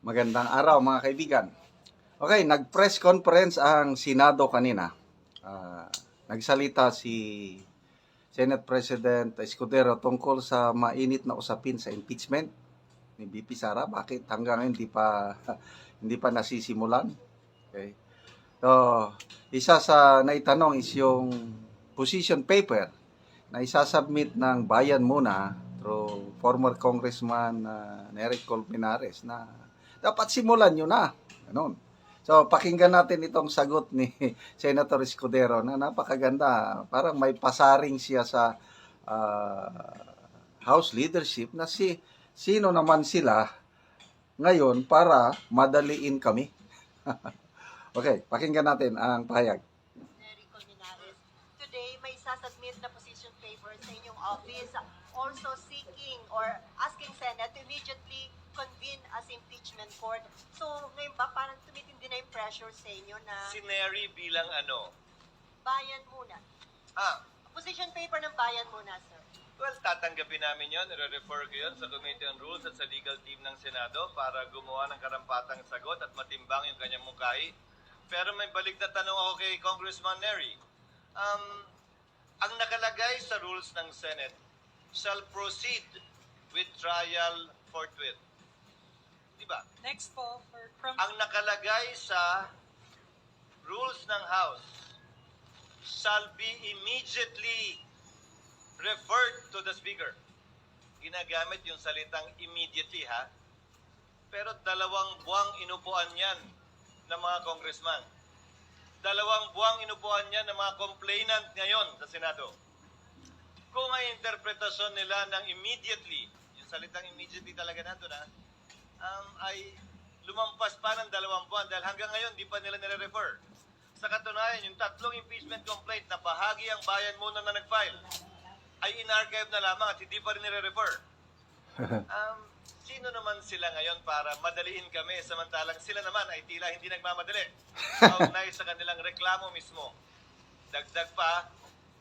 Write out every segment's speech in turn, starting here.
Magandang araw mga kaibigan. Okay, nag-press conference ang Senado kanina. Nagsalita si Senate President Escudero tungkol sa mainit na usapin sa impeachment ni VP Sara. Bakit hanggang ngayon hindi pa nasisimulan? Okay. So, isa sa naitanong is yung position paper na isasubmit ng bayan muna through former Congressman Nery Colmenares na dapat simulan nyo na. Ganun. So, pakinggan natin itong sagot ni Senator Escudero na napakaganda. Parang may pasaring siya sa House leadership na sino naman sila ngayon para madaliin kami. Okay, pakinggan natin ang pahayag. Nery Colmenares, today may sasubmit na position paper sa inyong office also seeking or asking Senate to immediately convene as impeachment court. So ngayon ba parang tumitindi na yung pressure sa inyo na Si Nery bilang ano? bayan muna? Position paper ng bayan muna, sir. Well, tatanggapin namin yon. I-refer ko yun sa Committee on Rules at sa legal team ng Senado para gumawa ng karampatang sagot at matimbang yung kanyang mungkahi. Pero may balik na tanong ako kay Congressman Nery. Ang nakalagay sa rules ng Senate shall proceed with trial forthwith. Diba? Next po from Ang nakalagay sa rules ng House shall be immediately referred to the Speaker. Ginagamit yung salitang immediately, ha? Pero 2 buwang inupuan yan ng mga congressman. 2 buwang inupuan yan ng mga complainant ngayon sa Senado. Kung ang interpretasyon nila ng immediately, yung salitang immediately talaga nandun, ha? Ay lumampas pa ng 2 buwan dahil hanggang ngayon di pa nila nire-refer. Sa katunayan, yung 3 impeachment complaint na bahagi ang bayan muna na nag-file ay in-archive na lamang at hindi pa rin nire-refer. Sino naman sila ngayon para madaliin kami samantalang sila naman ay tila hindi nagmamadali? Kaugnay sa kanilang reklamo mismo. Dagdag pa,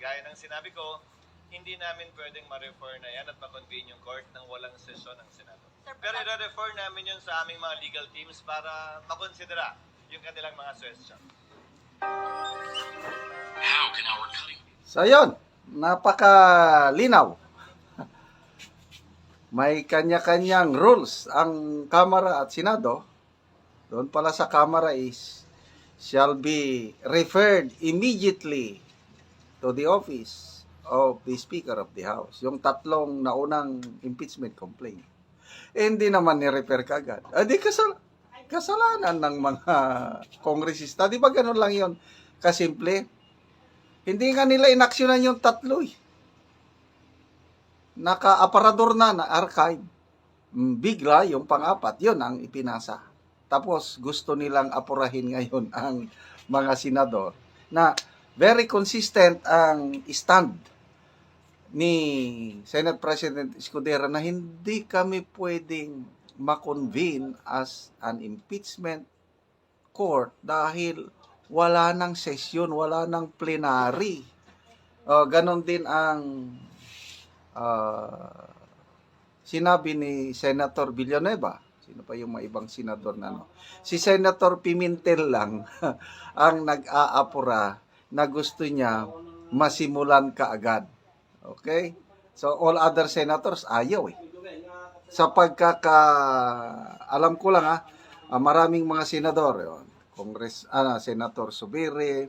gaya ng sinabi ko, hindi namin pwedeng ma-refer na yan at ma-convene yung court nang walang sesyon ng Senado. Pero i-refer namin yun sa aming mga legal teams para makonsidera yung kanilang mga suggestion. So, yun. Napakalinaw. May kanya-kanyang rules ang Kamara at Senado. Doon pala sa Kamara is shall be referred immediately to the office of the Speaker of the House. Yung 3 naunang impeachment complaint. Hindi naman ni-refer kagad. Di kasalanan ng mga kongresista. Di ba ganun lang yun? Kasimple. Hindi nga nila inaksyonan yung 3 eh. Naka-aparador na archive. Bigla yung pang-4. Yun ang ipinasa. Tapos gusto nilang apurahin ngayon ang mga senador na very consistent ang stand ni Senate President Escudero na hindi kami pwedeng ma-convene as an impeachment court dahil wala nang sesyon, wala nang plenary. Ganon din ang sinabi ni Senator Villanueva. Sino pa yung mga ibang senador na no? Si Senator Pimentel lang ang nag-aapura na gusto niya masimulan kaagad. Okay? So, all other senators, ayaw eh. Sa alam ko lang maraming mga senador, yun. Senator Subiri,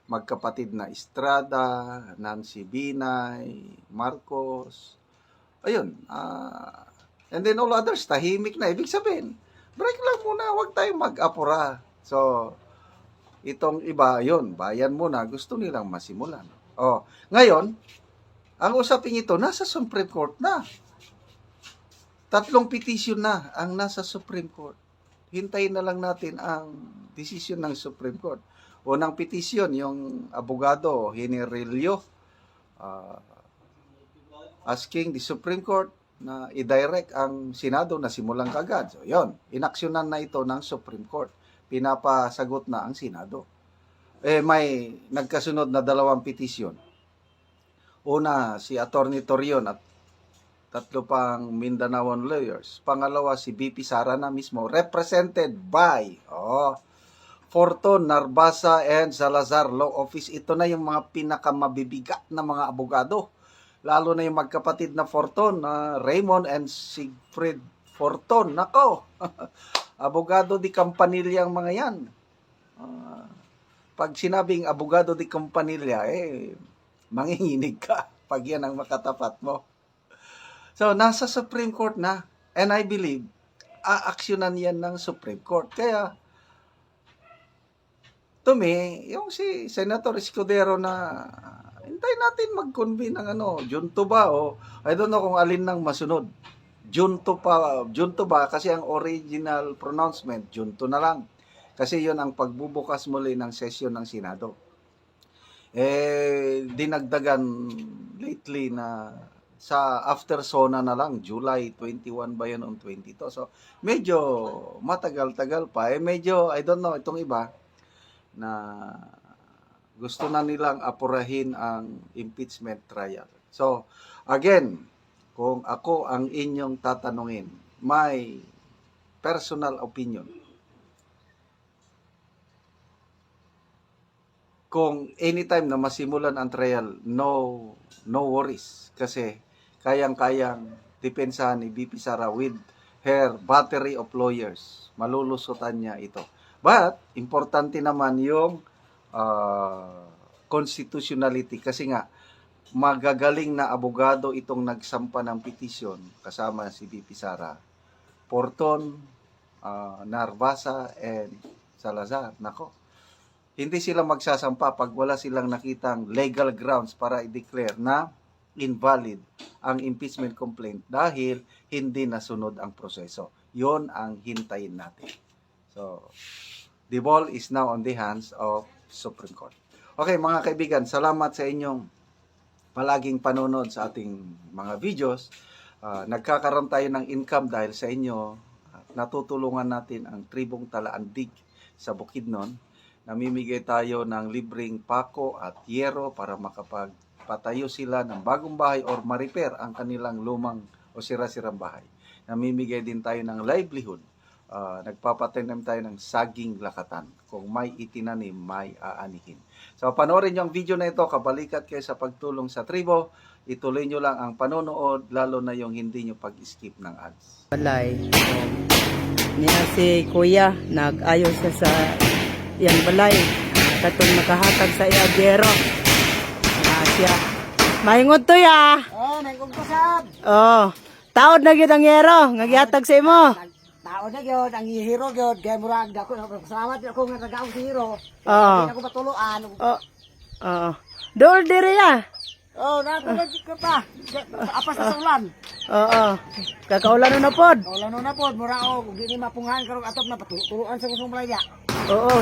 magkapatid na Estrada, Nancy Binay, Marcos, ayun, and then all others, tahimik na. Ibig sabihin, break lang muna, huwag tayong mag-apura. So, itong iba, yun, bayan muna, gusto nilang masimulan. Ngayon, ang usapin ito, nasa Supreme Court na. 3 petition na ang nasa Supreme Court. Hintayin na lang natin ang decision ng Supreme Court. Unang petition, yung abogado, Hinirilio, asking the Supreme Court na i-direct ang Senado na simulan kagad. So, yun, inaksyonan na ito ng Supreme Court. Pinapasagot na ang Senado. May nagkasunod na 2 petition. Una, si Attorney Torion at tatlo pang Mindanaoan lawyers. Pangalawa, si BP Sara na mismo, represented by Forton, Narbasa, and Salazar Law Office. Ito na yung mga pinakamabibigat na mga abogado. Lalo na yung magkapatid na Forton, Raymond and Siegfried Forton. Nako, abogado di Campanilla ang mga yan. Pag sinabing abogado di Campanilla, manginginig ka pag yan ang makatapat mo. So, nasa Supreme Court na. And I believe, aaksyonan yan ng Supreme Court. Kaya, to me, yung si Senator Escudero na hintay natin mag-convene ng Junto ba o I don't know kung alin nang masunod. Junto ba kasi ang original pronouncement, Junto na lang. Kasi yon ang pagbubukas muli ng sesyon ng Senado. Dinagdagan lately na sa after SONA na lang, July 21 ba yun on 22. So, medyo matagal-tagal pa. Medyo, I don't know, itong iba, na gusto na nilang apurahin ang impeachment trial. So, again, kung ako ang inyong tatanungin, my personal opinion, kung anytime na masimulan ang trial, no worries. Kasi kayang-kayang depensahan ni BP Sara with her battery of lawyers. Malulusutan niya ito. But, importante naman yung constitutionality. Kasi nga, magagaling na abogado itong nagsampa ng petisyon kasama si BP Sara. Forton, Narbasa, and Salazar. Nako. Hindi sila magsasampa pag wala silang nakitang legal grounds para i-declare na invalid ang impeachment complaint dahil hindi nasunod ang proseso. Yon ang hintayin natin. So, the ball is now on the hands of Supreme Court. Okay, mga kaibigan, salamat sa inyong palaging panonood sa ating mga videos. Nagkakaroon tayo ng income dahil sa inyo. Natutulungan natin ang tribong Talaandig sa Bukidnon. Namimigay tayo ng libreng pako at yero para makapagpatayo sila ng bagong bahay or ma-repair ang kanilang lumang o sira-sirang bahay. Namimigay din tayo ng livelihood. Nagpapatanim tayo ng saging lakatan. Kung may itinanim, may aanihin. So, panoorin nyo ang video na ito. Kabalikat kayo sa pagtulong sa tribo. Ituloy nyo lang ang panonood, lalo na yung hindi nyo pag-skip ng ads. Balay. Niya si Kuya, nag-ayos siya sa yan balay. Katong nakahatag sa iagero. Siya. Maingod to ya. Nangkong pasab. Taod na gyud ang yero, ngagihatag sa imo. Tao na gyud ang hero gyud kay murag dako salamat ako nga tagaw si hero. Oo. Ako patuluan. Dol diri ya. Napagod ka pa. Apas na sa ulan. Kakaulan na pod. Ulan na pod mura ako di ni mapungahan karong atop na patuluan sa kusong playa.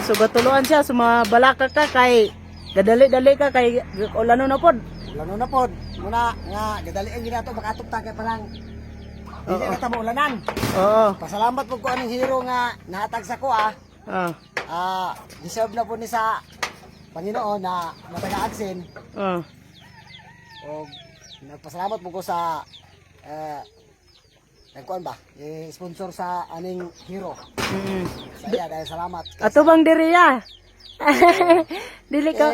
So gatuluan siya sumabalaka ka kay gadali-dali ka kay ulan na pod. Ulan na pod. Muna nga gadali ang ginato makatop ta kay parang dili na ta mo ulanan. Pasalamat po ko aning hero nga nahatag sa ko deserve na po ni sa Panginoon na napadaagsin. O nagpasalamat po ko sa nagkuan ba? Sponsor sa aning hero. Sa iya dahil salamat. Ato bang diri ya? Dili ka